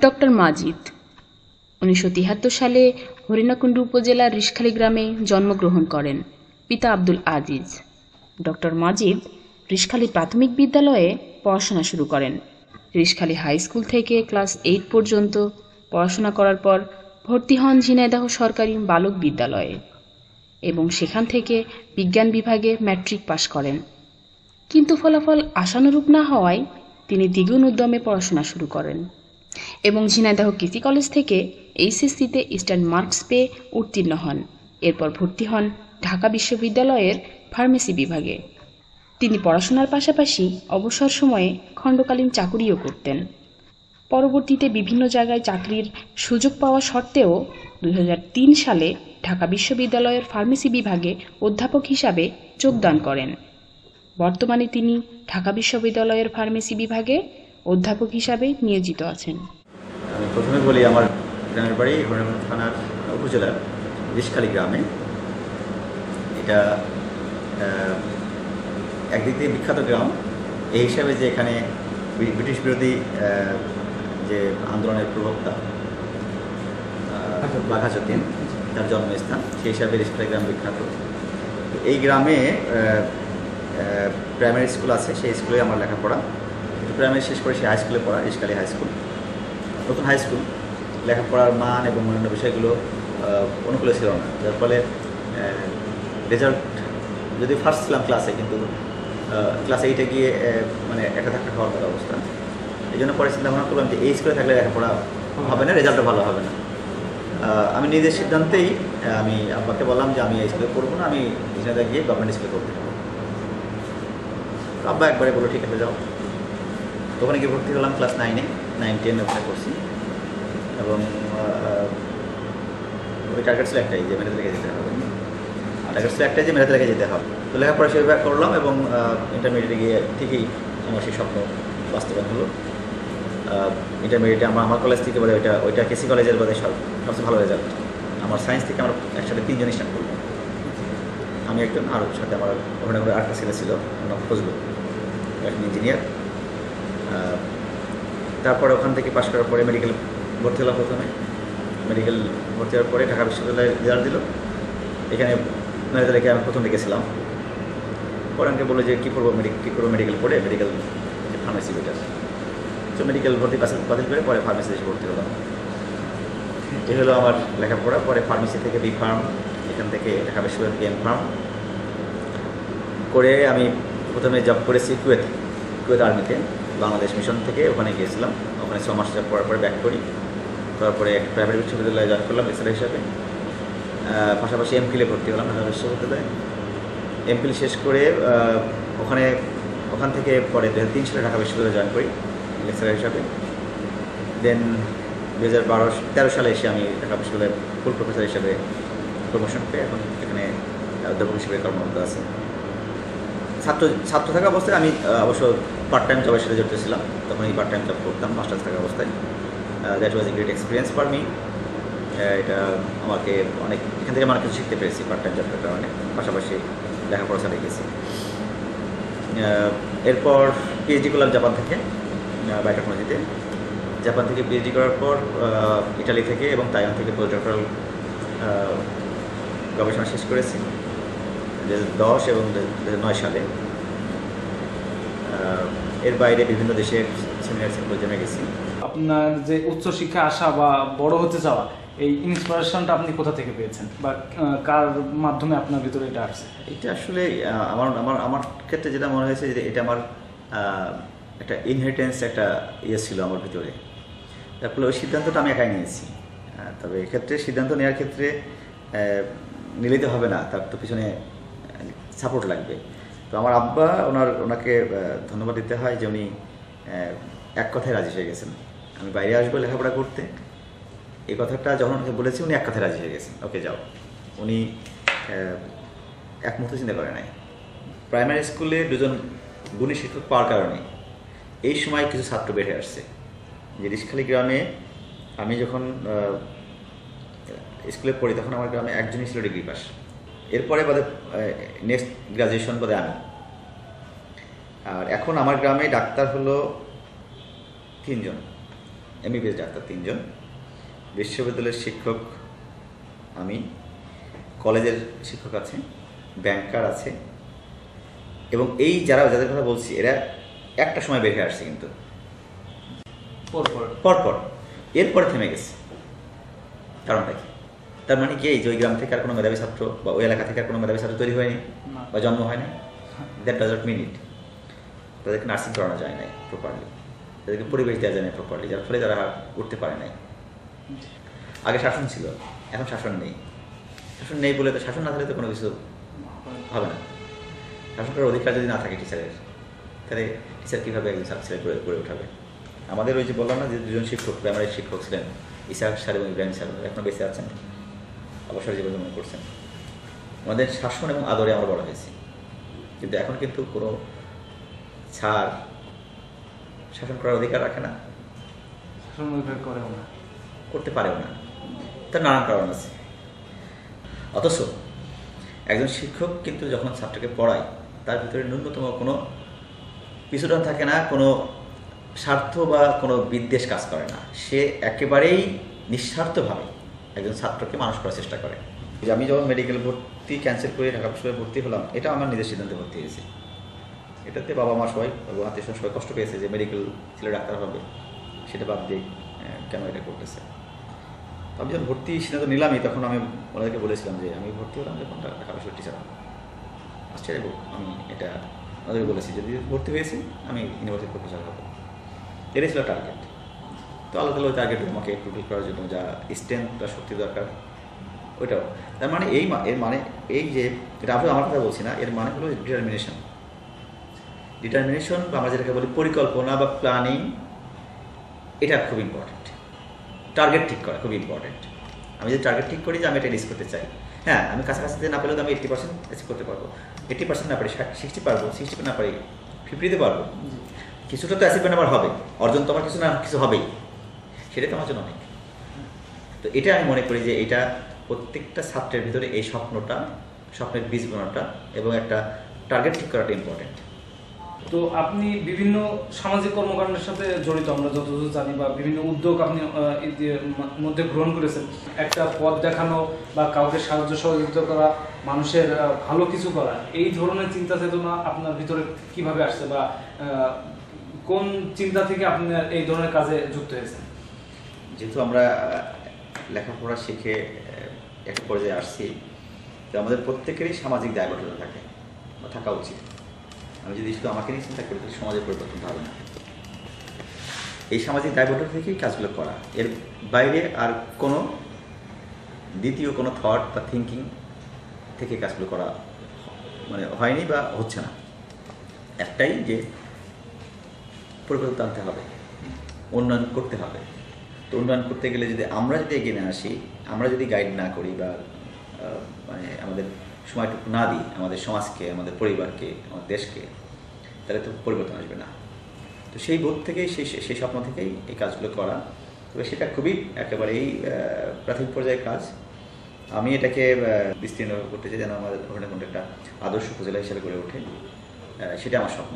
Doctor মাজিদ 1973 সালে হরিণাকুণ্ডু উপজেলার রিশখালী গ্রামে জন্মগ্রহণ করেন। পিতা আব্দুল আজিজ। ডক্টর মাজিদ রিশখালী প্রাথমিক বিদ্যালয়ে পড়াশোনা শুরু করেন। রিশখালী হাই স্কুল থেকে ক্লাস 8 পর্যন্ত পড়াশোনা করার পর ভর্তি হন ঝিনাইদহ সরকারি বালক বিদ্যালয়ে এবং সেখান থেকে বিজ্ঞান বিভাগে ম্যাট্রিক পাশ করেন। কিন্তু ফলাফল আশানুরূপ না হওয়ায় তিনি দ্বিগুণ উদ্যমে পড়াশোনা শুরু করেন এবং ঝিনাইদহ কৃষি কলেজ থেকে এইচএসসিতে স্ট্যান্ড মার্কস পেয়ে উত্তীর্ণ হন। এরপর ভর্তি হন ঢাকা বিশ্ববিদ্যালয়ের ফার্মেসি বিভাগে। তিনি পড়াশোনার পাশাপাশি অবসর সময়ে খণ্ডকালীন চাকুরিও করতেন। পরবর্তীতে বিভিন্ন জায়গায় চাকরির সুযোগ পাওয়া সত্ত্বেও 2003 সালে ঢাকা বিশ্ববিদ্যালয়ের ফার্মেসি বিভাগে অধ্যাপক হিসাবে যোগদান করেন। বর্তমানে তিনি ঢাকা বিশ্ববিদ্যালয়ের ফার্মেসি বিভাগে অধ্যাপক হিসাবে নিয়োজিত আছেন। আমি প্রথমে বলি, আমার গ্রামের বাড়ি হরিণাকুণ্ডু থানার উপজেলার রিশখালী গ্রামে। এটা একদিক দিয়ে বিখ্যাত গ্রাম এই হিসাবে যে এখানে ব্রিটিশ বিরোধী যে আন্দোলনের প্রবক্তা বাঘাযতীন তার জন্মস্থান, সেই হিসাবে রিশখালী গ্রাম বিখ্যাত। এই গ্রামে প্রাইমারি স্কুল আছে, সেই স্কুলে আমার লেখাপড়া। প্রাইমারি শেষ করে সেই হাই স্কুলে পড়া, রিশখালী হাই স্কুল, নতুন হাই স্কুল। লেখাপড়ার মান এবং অন্যান্য বিষয়গুলো অনুকূলে ছিল না, যার ফলে রেজাল্ট যদি ফার্স্ট ছিলাম ক্লাসে, কিন্তু ক্লাস 8-এ গিয়ে মানে একটা ধাক্কা খাওয়ার মতো অবস্থা। এই জন্য পরে চিন্তা ভাবনা করলাম যে এই স্কুলে থাকলে লেখাপড়া হবে না, রেজাল্টও ভালো হবে না। আমি নিজের সিদ্ধান্তেই আমি আব্বাকে বললাম যে আমি এই স্কুলে পড়বো না, আমি ঝিনাইদহ গিয়ে গভর্নমেন্ট স্কুলে পড়তে হবে। আব্বা একবারে বলো ঠিক আছে যাও। ওখানে গিয়ে ভর্তি হলাম ক্লাস 9-এ, 9-10 ওখানে করছি। এবং ওই টার্গেট ছিল একটাই যে মেধাতে লেগে যেতে হবে, টার্গেট ছিল একটাই যে মেধাতে লেগে যেতে হবে। তো লেখাপড়া সেভাবে করলাম এবং ইন্টারমিডিয়েটে গিয়ে ঠিকই আমার সেই স্বপ্ন বাস্তবায়ন হলো। ইন্টারমিডিয়েটে আমার কলেজ থেকে বলে ওইটা কেসি কলেজের বোধহয় সবচেয়ে ভালো রেজাল্ট। আমার সায়েন্স থেকে আমরা একসাথে 3 জন স্টার্ট করলাম। আমি একজন, আর সাথে আমার ওখানে আরেকটা ছেলে ছিল, ফজলু, একজন ইঞ্জিনিয়ার। তারপরে ওখান থেকে পাশ করার পরে মেডিকেল ভর্তি হলাম। প্রথমে মেডিকেল ভর্তি হওয়ার পরে ঢাকা বিশ্ববিদ্যালয়ে রেজাল্ট দিল। এখানে মেডিকেল রেখে আমি প্রথম রেখেছিলাম। পরে আমাকে বললো যে কী করবো মেডিকেল পড়ে, মেডিকেল ফার্মেসি বেটার। তো মেডিকেল ভর্তি বাতিল করে পরে ফার্মেসি এসে ভর্তি হলাম। এই হলো আমার লেখাপড়া। পরে ফার্মেসি থেকে বি ফার্ম, এখান থেকে ঢাকা বিশ্ববিদ্যালয় এম ফার্ম করে আমি প্রথমে জব করেছি কুয়েত আর্মিতে, বাংলাদেশ মিশন থেকে ওখানে গিয়েছিলাম। ওখানে 6 মাস জব করার পরে ব্যাক করি। তারপরে একটা প্রাইভেট বিশ্ববিদ্যালয়ে জয়েন করলাম লেকচারার হিসাবে। পাশাপাশি এমফিলে ভর্তি হলাম ঢাকা বিশ্ববিদ্যালয়ে। এমফিল শেষ করে ওখান থেকে পরে 2003 সালে ঢাকা বিশ্ববিদ্যালয়ে জয়েন করি লেকচারার হিসাবে। দেন 2013 সালে এসে আমি ঢাকা বিশ্ববিদ্যালয়ে ফুল প্রফেসর হিসাবে প্রমোশন পেয়ে এখন এখানে অধ্যাপক হিসেবে কর্মরত আছি। ছাত্র থাকা অবস্থায় আমি অবশ্য পার্ট টাইম জবের সাথে জড়িত ছিলাম। তখন এই পার্ট টাইম জব করতাম মাস্টার্স থাকা অবস্থায়। That was a great experience for me. এটা আমাকে এখান থেকে অনেক কিছু শিখতে পেরেছি পার্ট টাইম জবের কারণে। পাশাপাশি লেখাপড়া চালিয়ে গেছি। এরপর পিএইচডি করলাম জাপান থেকে, বায়োটেকনোলজিতে। জাপান থেকে পিএইচডি করার পর ইটালি থেকে এবং তাইওয়ান থেকে পোস্ট ডক্টরাল গবেষণা শেষ করেছি 2010 এবং 2009 সালে। এর বাইরে বিভিন্ন দেশের সেমিনার সিম্পোজিয়ামে গেছি। আপনার যে উচ্চশিক্ষা আসা বা বড় হতে যাওয়া, এই ইন্সপিরেশনটা আপনি কোথা থেকে পেয়েছেন বা কার মাধ্যমে আপনার ভিতরে এটা আসছে? এটা আসলে আমার ক্ষেত্রে যেটা মনে হয়েছে যে এটা আমার একটা ইনহেরিটেন্স, একটা ছিল আমার ভিতরে। তার ফলে ওই সিদ্ধান্তটা আমি একাই নিয়েছি। তবে এক্ষেত্রে সিদ্ধান্ত নেওয়ার ক্ষেত্রে নিলেতে হবে না, তার তো পিছনে সাপোর্ট লাগবে। তো আমার আব্বা, ওনাকে ধন্যবাদ দিতে হয় যে উনি এক কথায় রাজি হয়ে গেছেন আমি বাইরে আসবো লেখাপড়া করতে। এই কথাটা যখন ওনাকে বলেছি উনি এক কথায় রাজি হয়ে গেছেন, ওকে যাও। উনি এক মুহূর্তে চিন্তা করে নাই। প্রাইমারি স্কুলে 2 জন গুণী শিক্ষক পাওয়ার কারণে এই সময় কিছু ছাত্র বেড়ে আসছে। যে রিশখালী গ্রামে আমি যখন স্কুলে পড়ি তখন আমার গ্রামে একজনই ছিল ডিগ্রি পাস। এরপরে বাদে নেক্সট গ্রাজুয়েশন বাদে আমি। আর এখন আমার গ্রামে ডাক্তার হলো 3 জন। MBBS ডাক্তার 3 জন, বিশ্ববিদ্যালয়ের শিক্ষক আমি, কলেজের শিক্ষক আছে, ব্যাংকার আছে, এবং এই যাদের কথা বলছি এরা একটা সময় বের হয়ে আসছে, কিন্তু পরপর এরপরে থেমে গেছে। কারণটা কি? তার মানে কি এই যে ওই গ্রাম থেকে আর কোনো মেধাবী ছাত্র বা ওই এলাকা থেকে আর কোনো মেধাবী ছাত্র তৈরি হয়নি বা জন্ম হয়নি? দ্যাট ডাজ নট মিন ইট। তাদেরকে নার্সিং করানো যায় নাই প্রপারলি, তাদেরকে পরিবেশ দেওয়া যায় না প্রপারলি, যার ফলে তারা উঠতে পারে নাই। আগে শাসন ছিল, এখন শাসন নেই। শাসন নেই বলে তো, শাসন না থাকলে তো কোনো কিছু হবে না। শাসন করার অধিকার যদি না থাকে টিচারের, তাহলে টিচার কীভাবে একজন ছাত্র গড়ে উঠাবে? আমাদের ওই যে বললাম না যে 2 জন শিক্ষক, প্রাইমারি শিক্ষক ছিলেন, ইসাহাক স্যার এবং ইব্রাহিম স্যার, এখনও বেঁচে আছেন, অবসর জীবন মনে করছেন। আমাদের শাসন এবং আদরে আমরা বড় হয়েছি, কিন্তু এখন কিন্তু কোনো স্যার শাসন করার অধিকার রাখে না, করতে পারেও না। তার নানান কারণ আছে। অথচ একজন শিক্ষক কিন্তু যখন ছাত্রকে পড়ায়, তার ভিতরে ন্যূনতম কোনো পিছুটান থাকে না, কোনো স্বার্থ বা কোনো বিদ্বেষ কাজ করে না। সে একেবারেই নিঃস্বার্থভাবে একজন ছাত্রকে মানুষ করার চেষ্টা করে। আমি যখন মেডিকেল ভর্তি ক্যান্সেল করে ঢাকা বিশ্ববিদ্যালয়ে ভর্তি হলাম, এটা আমার নিজের সিদ্ধান্তে ভর্তি হয়েছে। এটাতে বাবা মা সবাই এবং আত্মীয় সবাই কষ্ট পেয়েছে যে মেডিকেল ছেলে ডাক্তার হবে, সেটা বাদ দিয়ে কেন এটা করতেছে। আমি যখন ভর্তি সিদ্ধান্ত নিলামই, তখন আমি ওনাদেরকে বলেছিলাম যে আমি ভর্তি হলাম যখন ঢাকা বিশ্ববিদ্যালয়ের টিচার হবো। আশ্চর্য, আমি এটা ওনাদেরকে বলেছি যদি ভর্তি হয়েছি আমি ইউনিভার্সিটি প্রফেসর হবো। এটাই ছিল টার্গেট। তো আল্লাহ তাআলা ওই টার্গেট আমাকে ফুলফিল করার জন্য যা স্ট্রেংথ বা শক্তি দরকার ওইটাও। তার মানে এর মানে এই যে, এটা আসলে আমার কথা বলছি না, এর মানে হলো ডিটারমিনেশন বা আমরা যেটাকে বলি পরিকল্পনা বা প্ল্যানিং, এটা খুব ইম্পর্টেন্ট। টার্গেট ঠিক করা খুব ইম্পর্টেন্ট। আমি যদি টার্গেট ঠিক করি যে আমি এটা রিস্ক করতে চাই, হ্যাঁ আমি কাছাকাছিতে না পেলেও আমি 80% অ্যাচিভ করতে পারবো, 80% না পারি 60 পারবো, 60 না পারি 50-তে পারবো। কিছুটা তো অ্যাচিভমেন্ট আমার হবে, অর্জন তো আমার কিছু না কিছু হবেই, সেটাই তো আমার জন্য অনেক। তো এটা আমি মনে করি যে এটা প্রত্যেকটা ছাত্রের ভিতরে এই স্বপ্নের বীজ বোনাটা এবং একটা টার্গেট ঠিক করাটা ইম্পর্টেন্ট। তো আপনি বিভিন্ন সামাজিক কর্মকাণ্ডের সাথে জড়িত, আমরা যতদূর জানি, বা বিভিন্ন উদ্যোগ আপনি মধ্যে গ্রহণ করেছেন। একটা পথ দেখানো বা কাউকে সাহায্য সহযোগিতা করা, মানুষের ভালো কিছু করা, এই ধরনের চিন্তা চেতনা আপনার ভিতরে কিভাবে আসছে, বা কোন চিন্তা থেকে আপনি এই ধরনের কাজে যুক্ত হয়েছেন? যেহেতু আমরা লেখাপড়া শিখে একটা পর্যায়ে আসছি, তো আমাদের প্রত্যেকেরই সামাজিক দায়বদ্ধতা থাকে বা থাকা উচিত। আমি যদি শুধু আমাকে নিয়ে চিন্তা করি তাহলে সমাজের পরিবর্তন হবে না। এই সামাজিক দায়বদ্ধতা থেকেই কাজগুলো করা, এর বাইরে আর কোনো দ্বিতীয় কোনো থট বা থিঙ্কিং থেকে কাজগুলো করা মানে হয়নি বা হচ্ছে না। একটাই যে পরিবর্তন আনতে হবে, উন্নয়ন করতে হবে। তো উন্নয়ন করতে গেলে আমরা যদি এগিয়ে না আসি, আমরা যদি গাইড না করি বা মানে আমাদের সময়টুকু না দিই আমাদের সমাজকে, আমাদের পরিবারকে, আমাদের দেশকে, তাহলে তো পরিবর্তন আসবে না। তো সেই বোধ থেকেই সেই স্বপ্ন থেকেই এই কাজগুলো করা। তবে সেটা খুবই একেবারেই প্রাথমিক পর্যায়ের কাজ। আমি এটাকে বিস্তীর্ণ করতে চাই যেন আমাদের হরিণাকুণ্ড একটা আদর্শ উপজেলা হিসেবে গড়ে ওঠে, সেটা আমার স্বপ্ন।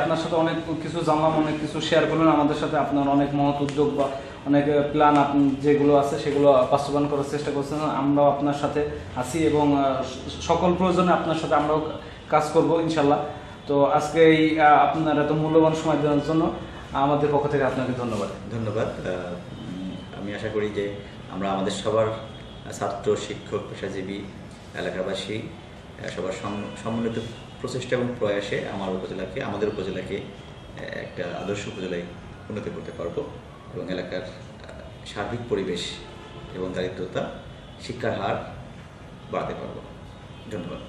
আপনার সাথে অনেক কিছু জানলাম, অনেক কিছু শেয়ার করলেন আমাদের সাথে। আপনার অনেক মহৎ উদ্যোগ বা অনেক প্ল্যান আপনি যেগুলো আছে সেগুলো বাস্তবায়ন করার চেষ্টা করছেন। আমরাও আপনার সাথে আছি এবং সকল প্রয়োজনে আপনার সাথে আমরাও কাজ করব ইনশাল্লাহ। তো আজকে এই আপনার এত মূল্যবান সময় দেওয়ার জন্য আমাদের পক্ষ থেকে আপনাকে ধন্যবাদ। আমি আশা করি যে আমরা আমাদের সবার ছাত্র, শিক্ষক, পেশাজীবী, এলাকাবাসী সবার সম্মিলিত প্রচেষ্টা এবং প্রয়াসে আমাদের উপজেলাকে একটা আদর্শ উপজেলায় উন্নতি করতে পারবো এবং এলাকার সার্বিক পরিবেশ এবং দারিদ্রতা, শিক্ষার হার বাড়াতে পারবো। ধন্যবাদ।